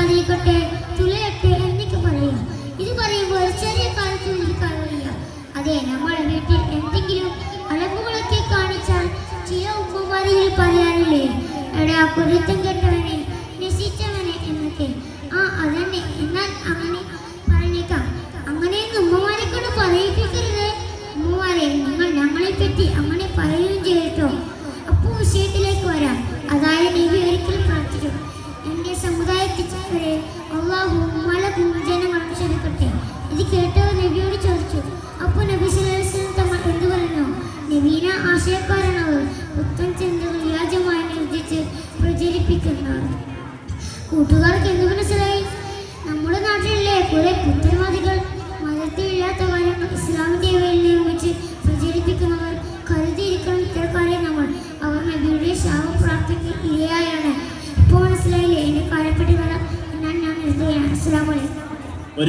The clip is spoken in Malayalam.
മിണ്ടാതിരിക്കട്ടെ, തുളയട്ടെ എന്നൊക്കെ പറയാം. ഇത് പറയുമ്പോൾ ഒരു ചെറിയ കാലത്ത് കഴിയില്ല. അതെ, നമ്മുടെ വീട്ടിൽ എന്തെങ്കിലും അളവുകളൊക്കെ കാണിച്ചാൽ ചില ഉമ്മമാരിൽ പറയാറില്ലേ, എടാ കുരുത്തം കെട്ടവനെ, നശിച്ചവനെ എന്നൊക്കെ. അതന്നെ. എന്നാൽ അങ്ങനെ പറഞ്ഞേക്കാം. അങ്ങനെയൊന്നും ഉമ്മമാരെ കൊണ്ട് പറയിപ്പിക്കരുത്. ഉമ്മമാരെ, നിങ്ങൾ ഞങ്ങളെ പറ്റി അങ്ങനെ പറയുകയും ചെയ്തിട്ടോ. അപ്പോൾ വിഷയത്തിലേക്ക് വരാം. അതായത് നബി ഒരിക്കൽ പ്രാർത്ഥിച്ചു, എൻ്റെ സമുദായത്തിലെ അള്ളാഹു മലക്കും ജനങ്ങളും ക്ഷണിക്കട്ടെ. ഇത് കേട്ടവർ നബിയോട് ചോദിച്ചു. അപ്പോൾ നബി സല്ലല്ലാഹു അലൈഹി വസല്ലം തങ്ങൾ എന്തു പറഞ്ഞു? നബീന ആശയക്കാരാണവർ, പുത്തൻ ചിന്തകൾ വ്യാജമായി നിർദ്ദിച്ച് പ്രചരിപ്പിക്കുന്നവർ. കൂട്ടുകാർക്ക് എന്ത് മനസ്സിലായി? നമ്മുടെ നാട്ടിലല്ലേ കുറെ